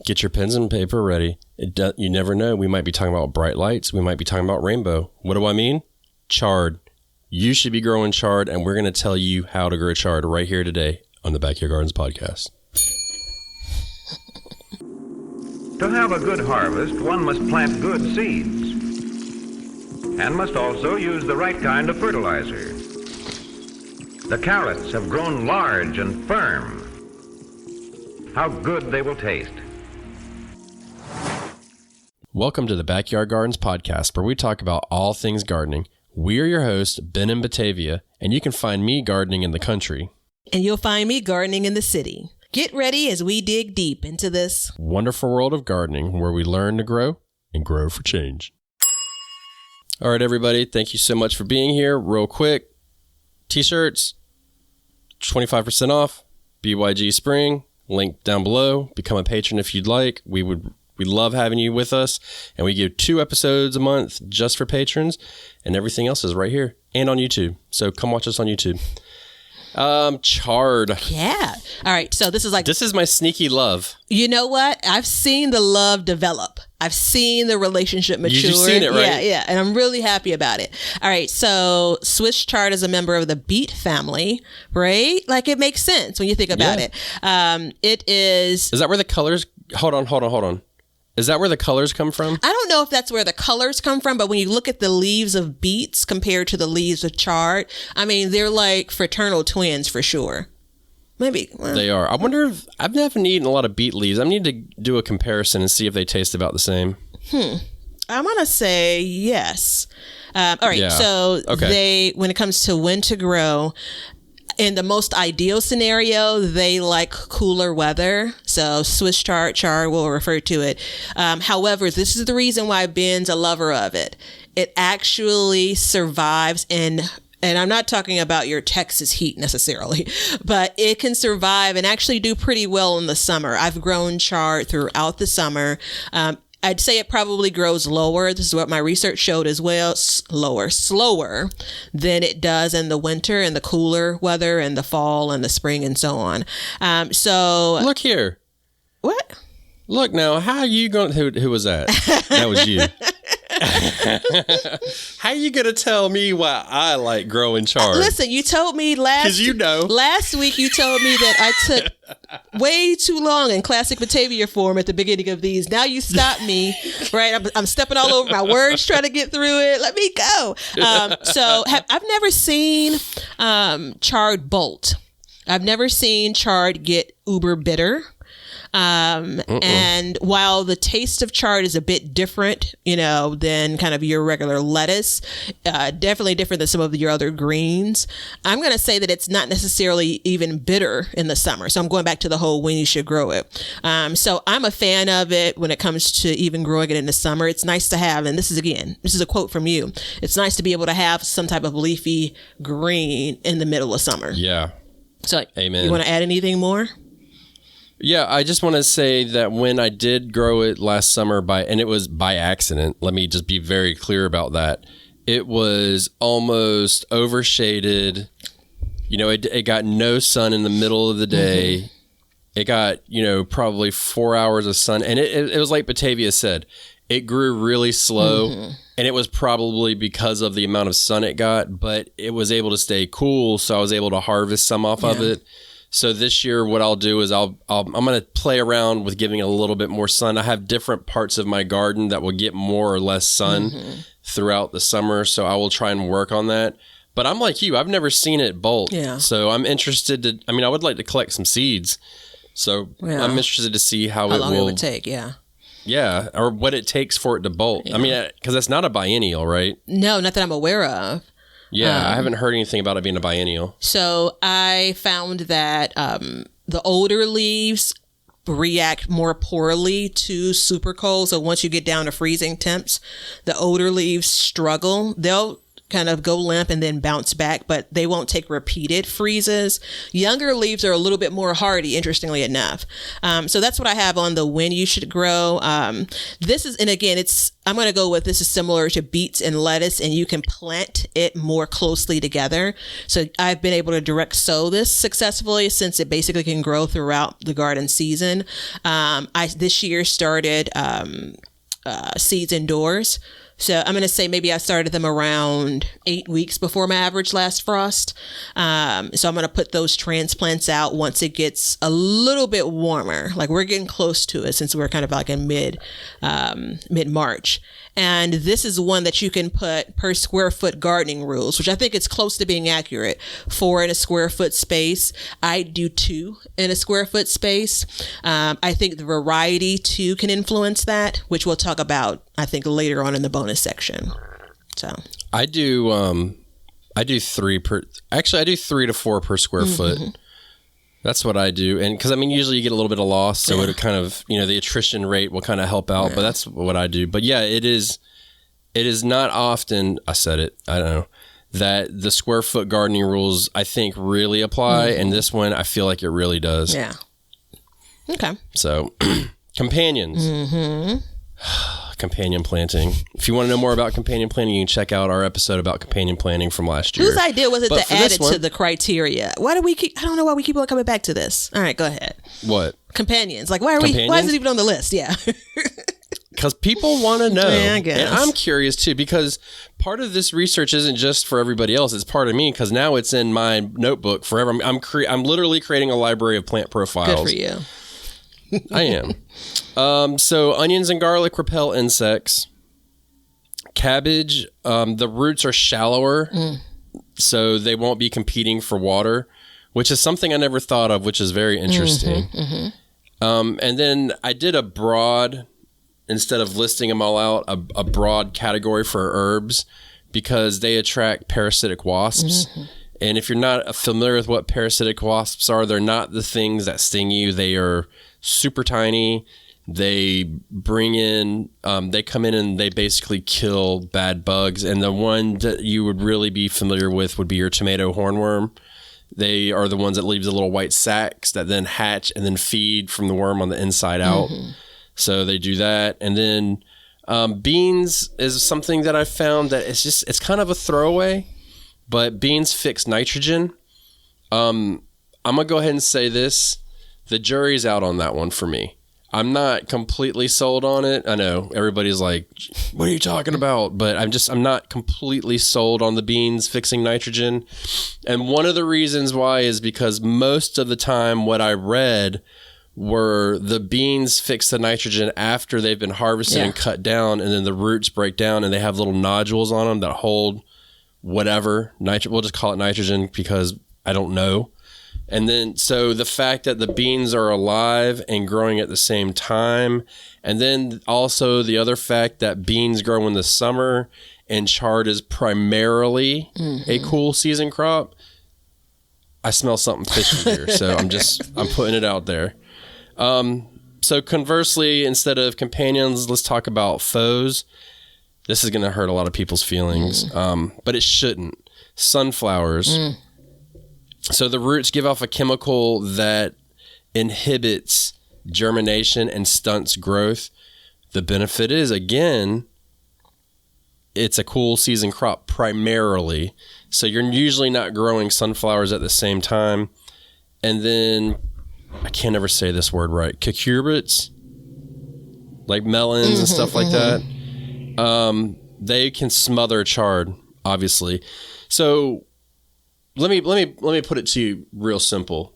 Get your pens and paper ready. You never know. We might be talking about bright lights. We might be talking about rainbow. What do I mean? Chard. You should be growing chard, and we're going to tell you how to grow chard right here today on the Backyard Gardens podcast. To have a good harvest, one must plant good seeds and must also use the right kind of fertilizer. The carrots have grown large and firm. How good they will taste. Welcome to the Backyard Gardens podcast, where we talk about all things gardening. We are your hosts, Ben in Batavia, and you can find me gardening in the country. And you'll find me gardening in the city. Get ready as we dig deep into this wonderful world of gardening, where we learn to grow and grow for change. All right, everybody, thank you so much for being here. Real quick, t-shirts, 25% off, BYG Spring, link down below. Become a patron if you'd like. We love having you with us, and we give 2 episodes a month just for patrons, and everything else is right here and on YouTube. So come watch us on YouTube. Chard. Yeah. All right. So this is my sneaky love. You know what? I've seen the love develop. I've seen the relationship mature. You've seen it, right? Yeah. And I'm really happy about it. All right. So Swiss chard is a member of the beet family, right? Like, it makes sense when you think about it. It is. Is that where the colors? Hold on. Is that where the colors come from? I don't know if that's where the colors come from, but when you look at the leaves of beets compared to the leaves of chard, I mean, they're like fraternal twins for sure. Maybe. Well, they are. I wonder if I've never eaten a lot of beet leaves. I need to do a comparison and see if they taste about the same. I'm going to say yes. All right. Yeah. So when it comes to when to grow, in the most ideal scenario, they like cooler weather. So Swiss chard will refer to it. However, this is the reason why Ben's a lover of it. It actually survives and I'm not talking about your Texas heat necessarily, but it can survive and actually do pretty well in the summer. I've grown chard throughout the summer. I'd say it probably grows lower. This is what my research showed as well. Slower than it does in the winter and the cooler weather and the fall and the spring and so on. So look here. What? Look now. How are you going? Who was that? That was you. How you gonna tell me why I like growing chard? Listen, you told me last week you told me that I took way too long in classic Batavia form at the beginning of these. Now you stop me, right? I'm stepping all over my words trying to get through it. Let me go. I've never seen chard bolt. I've never seen chard get uber bitter. And while the taste of chard is a bit different, than kind of your regular lettuce, definitely different than some of your other greens, I'm going to say that it's not necessarily even bitter in the summer. So I'm going back to the whole when you should grow it. So I'm a fan of it when it comes to even growing it in the summer. It's nice to have, and this is a quote from you. It's nice to be able to have some type of leafy green in the middle of summer. Yeah. So amen. You want to add anything more? Yeah, I just want to say that when I did grow it last summer and it was by accident, let me just be very clear about that. It was almost overshaded. It got no sun in the middle of the day. It got, probably 4 hours of sun. And it was like Batavia said, it grew really slow. And it was probably because of the amount of sun it got, but it was able to stay cool. So I was able to harvest some off of it. So this year, what I'll do is I'm going to play around with giving it a little bit more sun. I have different parts of my garden that will get more or less sun throughout the summer. So I will try and work on that. But I'm like you. I've never seen it bolt. Yeah. So I'm interested I would like to collect some seeds. So I'm interested to see how long it would take. Yeah. Yeah. Or what it takes for it to bolt. Yeah. Because that's not a biennial, right? No, not that I'm aware of. Yeah, I haven't heard anything about it being a biennial. So I found that the older leaves react more poorly to super cold. So once you get down to freezing temps, the older leaves struggle. They'll kind of go limp and then bounce back, but they won't take repeated freezes. Younger leaves are a little bit more hardy, interestingly enough. So that's what I have on the when you should grow. This is, and again, I'm going to go with, this is similar to beets and lettuce, and you can plant it more closely together. So I've been able to direct sow this successfully since it basically can grow throughout the garden season. I this year started seeds indoors. So I'm going to say maybe I started them around 8 weeks before my average last frost. So I'm going to put those transplants out once it gets a little bit warmer. Like we're getting close to it since we're kind of like in mid-March. And this is one that you can put per square foot gardening rules, which I think is close to being accurate. 4 in a square foot space. I do 2 in a square foot space. I think the variety too can influence that, which we'll talk about, I think, later on in the bonus section. So I do 3 per. Actually, I do 3 to 4 per square foot. That's what I do. And because, I mean, usually you get a little bit of loss. So it kind of, the attrition rate will kind of help out. But that's what I do. But yeah, it is not often, I said it, I don't know, that the square foot gardening rules, I think, really apply. And this one, I feel like it really does. Yeah. Okay. So, companions. Companion planting. If you want to know more about companion planting, you can check out our episode about companion planting from last year. Whose idea was it to add it to the criteria? Why do we keep, I don't know why we keep on coming back to this. All right, go ahead. What? Companions. Like, why is it even on the list? Yeah. Because people want to know. Yeah, I guess. And I'm curious too, because part of this research isn't just for everybody else. It's part of me, because now it's in my notebook forever. I'm literally creating a library of plant profiles. Good for you. I am. So onions and garlic repel insects. Cabbage, the roots are shallower, so they won't be competing for water, which is something I never thought of, which is very interesting. And then I did a broad, instead of listing them all out, a broad category for herbs, because they attract parasitic wasps. And if you're not familiar with what parasitic wasps are, they're not the things that sting you. They are super tiny. They bring in, they come in and they basically kill bad bugs. And the one that you would really be familiar with would be your tomato hornworm. They are the ones that leave the little white sacs that then hatch and then feed from the worm on the inside out. So they do that. And then beans is something that I found that it's kind of a throwaway, but beans fix nitrogen. I'm going to go ahead and say this. The jury's out on that one for me. I'm not completely sold on it. I know everybody's like, what are you talking about? But I'm not completely sold on the beans fixing nitrogen. And one of the reasons why is because most of the time what I read were the beans fix the nitrogen after they've been harvested and cut down, and then the roots break down and they have little nodules on them that hold whatever. We'll just call it nitrogen because I don't know. And then, so the fact that the beans are alive and growing at the same time, and then also the other fact that beans grow in the summer and chard is primarily a cool season crop, I smell something fishy here. So I'm putting it out there. So conversely, instead of companions, let's talk about foes. This is going to hurt a lot of people's feelings, but it shouldn't. Sunflowers. So the roots give off a chemical that inhibits germination and stunts growth. The benefit is, again, it's a cool season crop primarily. So you're usually not growing sunflowers at the same time. And then, I can't ever say this word right, cucurbits, like melons and stuff like that. They can smother chard, obviously. So let me put it to you real simple.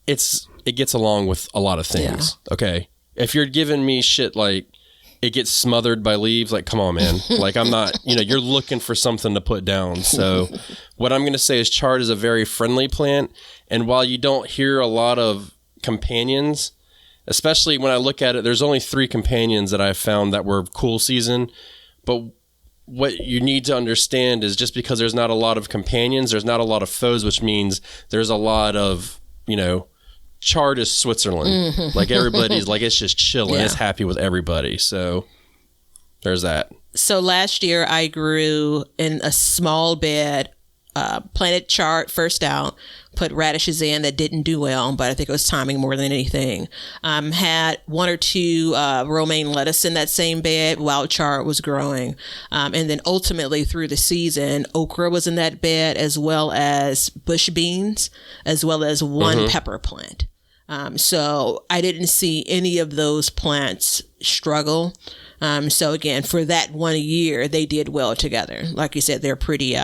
It gets along with a lot of things. Yeah. Okay. If you're giving me shit like it gets smothered by leaves, like, come on, man. Like, I'm not, you're looking for something to put down. So what I'm going to say is chard is a very friendly plant. And while you don't hear a lot of companions, especially when I look at it, there's only 3 companions that I've found that were cool season. But what you need to understand is just because there's not a lot of companions, there's not a lot of foes, which means there's a lot of, chard is Switzerland. Like everybody's like, it's just chilling. Yeah. It's happy with everybody. So there's that. So last year I grew in a small bed, planted chard first out, put radishes in that didn't do well, but I think it was timing more than anything. Had 1 or 2 romaine lettuce in that same bed while chard was growing. And then ultimately through the season, okra was in that bed, as well as bush beans, as well as one pepper plant. So I didn't see any of those plants struggle. So again, for that 1 year, they did well together. Like you said, they're pretty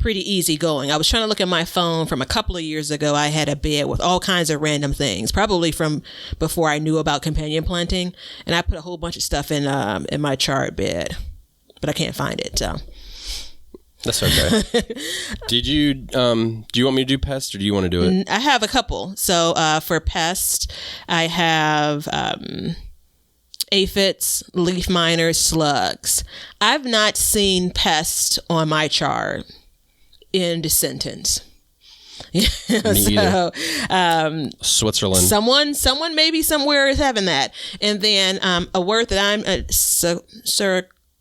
easy going. I was trying to look at my phone from a couple of years ago. I had a bed with all kinds of random things, probably from before I knew about companion planting. And I put a whole bunch of stuff in my chard bed, but I can't find it. So that's okay. Do you want me to do pest, or do you want to do it? I have a couple. So for pest, I have aphids, leaf miners, slugs. I've not seen pest on my chard in sentence. Me either. Switzerland. Someone maybe somewhere is having that. And then a word that I'm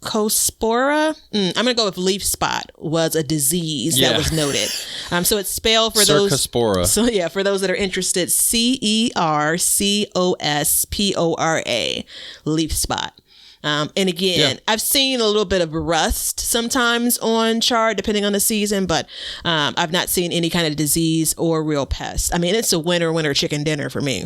Cercospora. I'm going to go with leaf spot was a disease that was noted. So it's spelled for those. Cercospora. So yeah, for those that are interested, Cercospora, leaf spot. And again, I've seen a little bit of rust sometimes on chard, depending on the season, but I've not seen any kind of disease or real pest. I mean, it's a winter chicken dinner for me.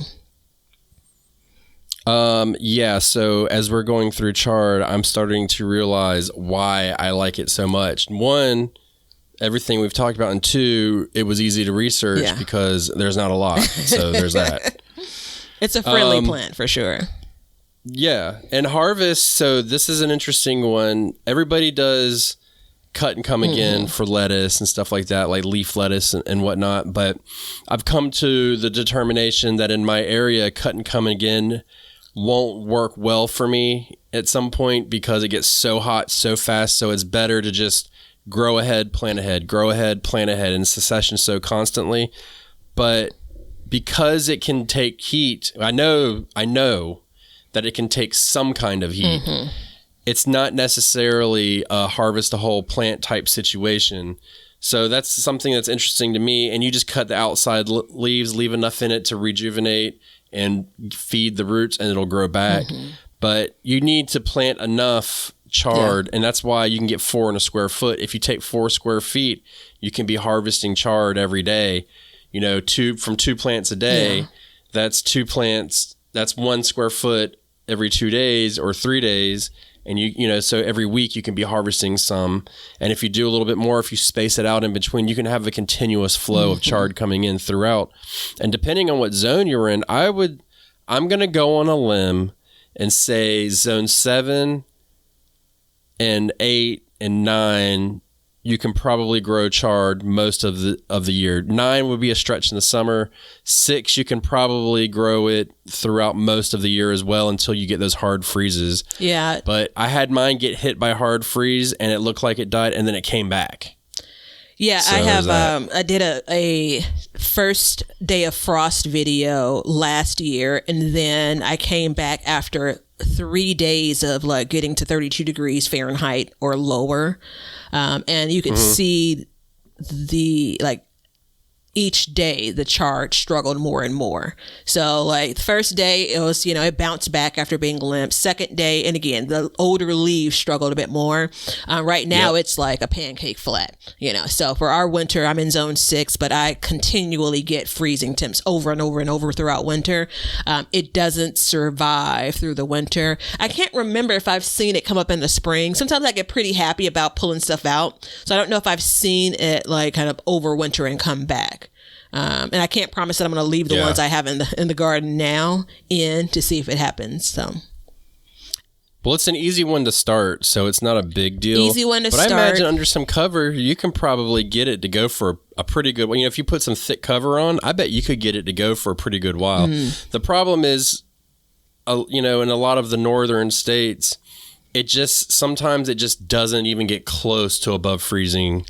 So as we're going through chard, I'm starting to realize why I like it so much. 1, everything we've talked about, and 2, it was easy to research because there's not a lot. So there's that. It's a friendly plant for sure. Yeah. And harvest. So this is an interesting one. Everybody does cut and come again for lettuce and stuff like that, like leaf lettuce and whatnot. But I've come to the determination that in my area, cut and come again won't work well for me at some point because it gets so hot so fast. So it's better to just grow ahead, plant ahead, grow ahead, plant ahead in succession so constantly. But because it can take heat, I know that it can take some kind of heat. It's not necessarily a harvest a whole plant type situation. So that's something that's interesting to me. And you just cut the outside leaves, leave enough in it to rejuvenate and feed the roots, and it'll grow back. But you need to plant enough chard, and that's why you can get 4 in a square foot. If you take 4 square feet, you can be harvesting chard every day. 2 plants a day. That's 2 plants. That's 1 square foot every 2 days or 3 days. And so every week you can be harvesting some. And if you do a little bit more, if you space it out in between, you can have a continuous flow of chard coming in throughout. And depending on what zone you're in, I'm going to go on a limb and say zone 7 and 8 and 9, you can probably grow chard most of the year. 9 would be a stretch in the summer. 6, you can probably grow it throughout most of the year as well until you get those hard freezes. Yeah. But I had mine get hit by hard freeze and it looked like it died and then it came back. Yeah, so I have. I did a first day of frost video last year, and then I came back after 3 days of like getting to 32 degrees Fahrenheit or lower, and you could see the each day the chard struggled more and more. So like the first day it was, it bounced back after being limp. Second day, and again, the older leaves struggled a bit more. Right now it's like a pancake flat, so for our winter, I'm in zone 6, but I continually get freezing temps over and over and over throughout winter. It doesn't survive through the winter. I can't remember if I've seen it come up in the spring. Sometimes I get pretty happy about pulling stuff out. So I don't know if I've seen it like kind of overwinter and come back. And I can't promise that I'm going to leave the ones I have in the garden now in to see if it happens. So, well, it's an easy one to start, so it's not a big deal. Easy one to start. But I imagine under some cover, you can probably get it to go for a pretty good one. If you put some thick cover on, I bet you could get it to go for a pretty good while. The problem is, in a lot of the northern states, sometimes it just doesn't even get close to above freezing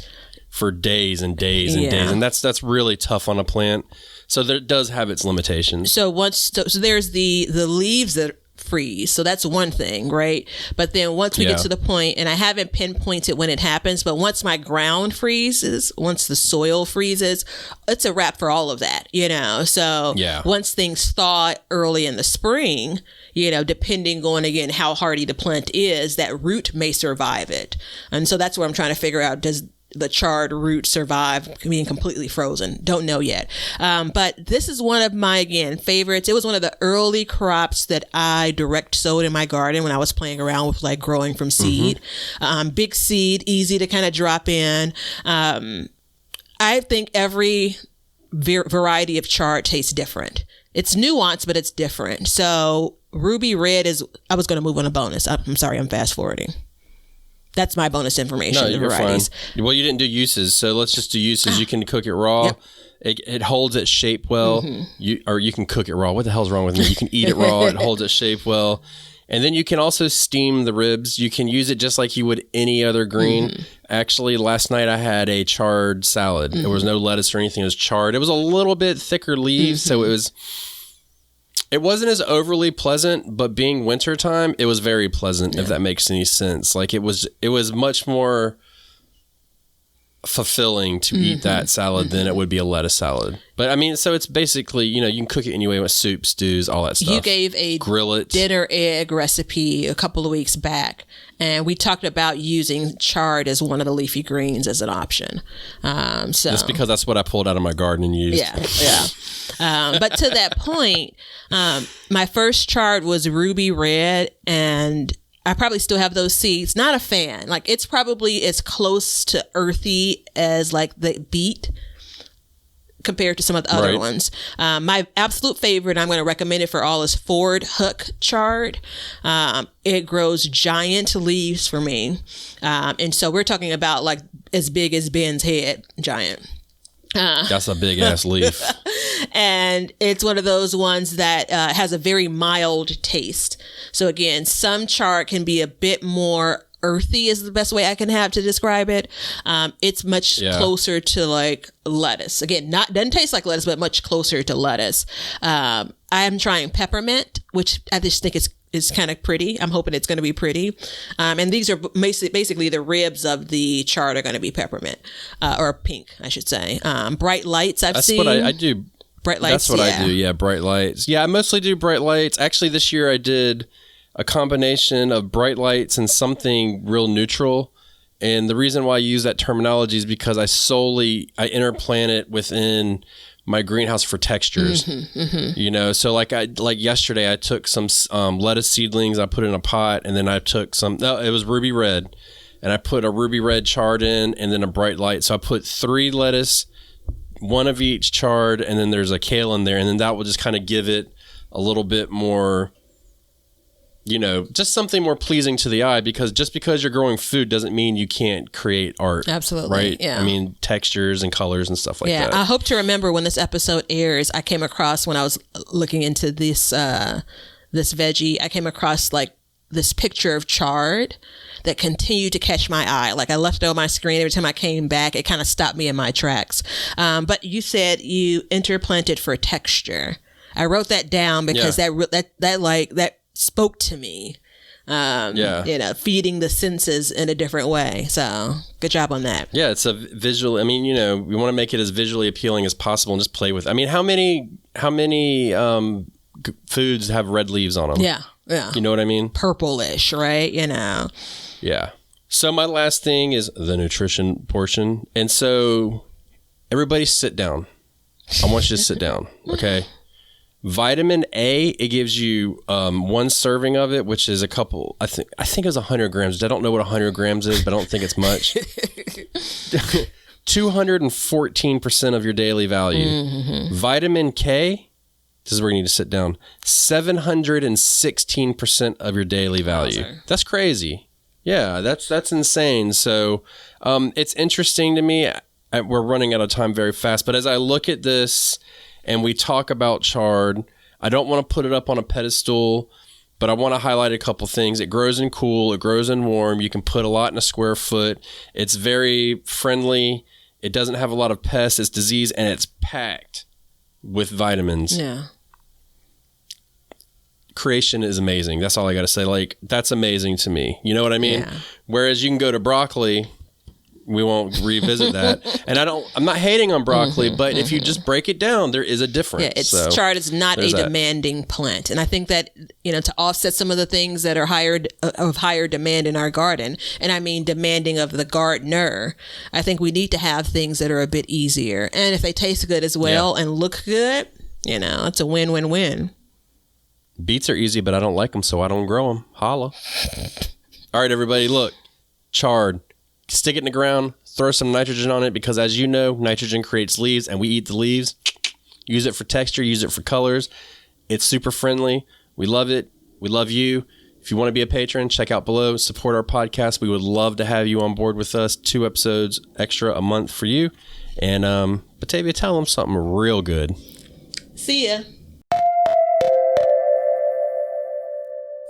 for days and days and days, and that's really tough on a plant. So it does have its limitations. So there's the leaves that freeze. So that's one thing, right? But then once we get to the point, and I haven't pinpointed when it happens, but once my ground freezes, once the soil freezes, it's a wrap for all of that, you know? So once things thaw early in the spring, you know, depending on, again, how hardy the plant is, that root may survive it. And so that's what I'm trying to figure out. Does the chard root survive being completely frozen? Don't know yet. But this is one of my, again, favorites. It was one of the early crops that I direct sowed in my garden when I was playing around with like growing from seed. Big seed, easy to kind of drop in. I think every variety of chard tastes different. It's nuanced, but it's different. So ruby red is, I was going to move on a bonus. I'm sorry, I'm fast forwarding. That's my bonus information. No, you're fine. Well, you didn't do uses, so let's just do uses. You can cook it raw. Yep. It holds its shape well. You can cook it raw. What the hell's wrong with me? You can eat it raw. It holds its shape well. And then you can also steam the ribs. You can use it just like you would any other green. Actually, last night I had a chard salad. There was no lettuce or anything. It was chard. It was a little bit thicker leaves, so it wasn't as overly pleasant, but being wintertime, it was very pleasant, if that makes any sense. Like it was much more fulfilling to eat that salad than it would be a lettuce salad. But I mean, so it's basically, you know, you can cook it anyway with soup, stews, all that stuff. You gave a dinner egg recipe a couple of weeks back, and we talked about using chard as one of the leafy greens as an option. So that's because that's what I pulled out of my garden and used. But to that point, my first chard was ruby red, and I probably still have those seeds. Not a fan. Like it's probably as close to earthy as like the beet compared to some of the other ones. My absolute favorite, I'm going to recommend it for all, is Ford Hook chard. It grows giant leaves for me. And so we're talking about like as big as Ben's head, giant. That's a big ass leaf. And it's one of those ones that has a very mild taste. So again, some chard can be a bit more earthy is the best way I can have to describe it. It's much closer to like lettuce. Again, doesn't taste like lettuce, but much closer to lettuce. I am trying peppermint, which I just think is kind of pretty. I'm hoping it's going to be pretty. And these are basically the ribs of the chard are going to be peppermint, or pink, I should say. Bright lights I've seen. That's what I do. Bright lights. That's what I do. Yeah, bright lights. Yeah, I mostly do bright lights. Actually, this year I did a combination of bright lights and something real neutral. And the reason why I use that terminology is because I interplant it within my greenhouse for textures. You know, so like yesterday I took some lettuce seedlings, I put in a pot, and then I took it was ruby red, and I put a ruby red chard in, and then a bright light. So I put 3 lettuce, 1 of each chard, and then there's a kale in there, and then that will just kind of give it a little bit more, you know, just something more pleasing to the eye, because just because you're growing food doesn't mean you can't create art. Absolutely. Right? Yeah. I mean, textures and colors and stuff like that. Yeah. I hope to remember when this episode airs, I came across, when I was looking into this veggie, I came across like this picture of chard that continued to catch my eye. Like I left it on my screen. Every time I came back, it kind of stopped me in my tracks. But you said you interplanted for texture. I wrote that down because that spoke to me. You know, feeding the senses in a different way. So good job on that. Yeah, it's a visual. I mean, you know, we want to make it as visually appealing as possible and just play with. I mean, how many foods have red leaves on them? Yeah. You know what I mean? Purplish, right? You know. Yeah. So my last thing is the nutrition portion, and so everybody sit down. I want you to sit down, okay? Vitamin A, it gives you 1 serving of it, which is a couple, I think it was 100 grams. I don't know what 100 grams is, but I don't think it's much. 214% of your daily value. Vitamin K, this is where you need to sit down, 716% of your daily value. That's crazy. Yeah, that's insane. So it's interesting to me. We're running out of time very fast, but as I look at this, and we talk about chard, I don't want to put it up on a pedestal, but I want to highlight a couple things. It grows in cool. It grows in warm. You can put a lot in a square foot. It's very friendly. It doesn't have a lot of pests. It's disease, and it's packed with vitamins. Yeah. creation is amazing. That's all I got to say. Like, that's amazing to me. You know what I mean? Yeah. Whereas you can go to broccoli, we won't revisit that. And I'm not hating on broccoli, but if you just break it down, there is a difference. Yeah, chard is not a demanding plant. And I think that, to offset some of the things that are of higher demand in our garden, and I mean demanding of the gardener, I think we need to have things that are a bit easier. And if they taste good as well and look good, it's a win-win-win. Beets are easy, but I don't like them, so I don't grow them. Holla. All right, everybody, look. Chard. Stick it in the ground, throw some nitrogen on it, because as you know, nitrogen creates leaves, and we eat the leaves. Use it for texture, use it for colors. It's super friendly. We love it. We love you. If you want to be a patron, check out below. Support our podcast. We would love to have you on board with us. 2 episodes extra a month for you. And Batavia, tell them something real good. See ya.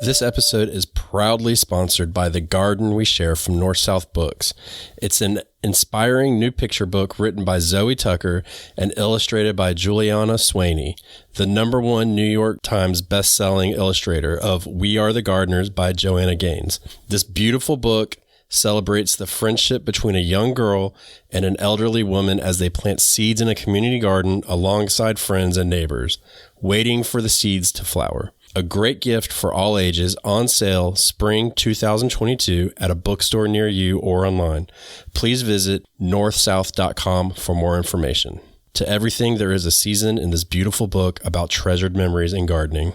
This episode is proudly sponsored by The Garden We Share from North South Books. It's an inspiring new picture book written by Zoe Tucker and illustrated by Juliana Swaney, the #1 New York Times best-selling illustrator of We Are the Gardeners by Joanna Gaines. This beautiful book celebrates the friendship between a young girl and an elderly woman as they plant seeds in a community garden alongside friends and neighbors, waiting for the seeds to flower. A great gift for all ages, on sale spring 2022 at a bookstore near you or online. Please visit northsouth.com for more information. To everything, there is a season in this beautiful book about treasured memories in gardening.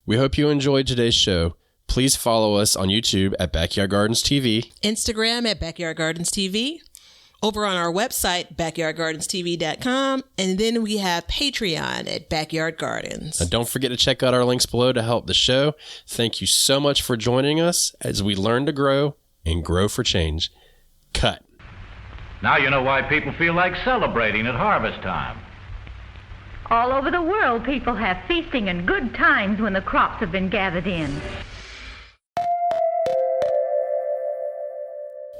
We hope you enjoyed today's show. Please follow us on YouTube at Backyard Gardens TV, Instagram at Backyard Gardens TV, over on our website, backyardgardenstv.com, and then we have Patreon at Backyard Gardens. And don't forget to check out our links below to help the show. Thank you so much for joining us as we learn to grow and grow for change. Cut. Now you know why people feel like celebrating at harvest time. All over the world, people have feasting and good times when the crops have been gathered in.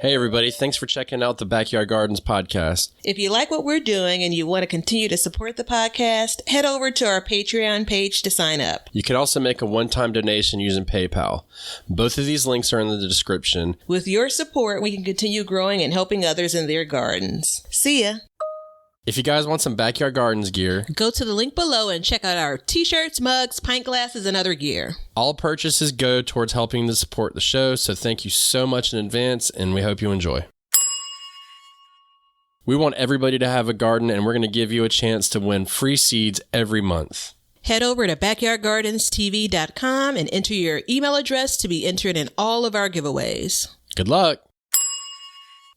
Hey everybody, thanks for checking out the Backyard Gardens podcast. If you like what we're doing and you want to continue to support the podcast, head over to our Patreon page to sign up. You can also make a one-time donation using PayPal. Both of these links are in the description. With your support, we can continue growing and helping others in their gardens. See ya! If you guys want some Backyard Gardens gear, go to the link below and check out our t-shirts, mugs, pint glasses, and other gear. All purchases go towards helping to support the show, so thank you so much in advance, and we hope you enjoy. We want everybody to have a garden, and we're going to give you a chance to win free seeds every month. Head over to backyardgardenstv.com and enter your email address to be entered in all of our giveaways. Good luck!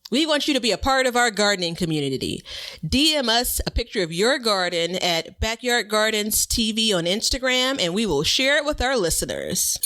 We want you to be a part of our gardening community. DM us a picture of your garden at Backyard Gardens TV on Instagram, and we will share it with our listeners.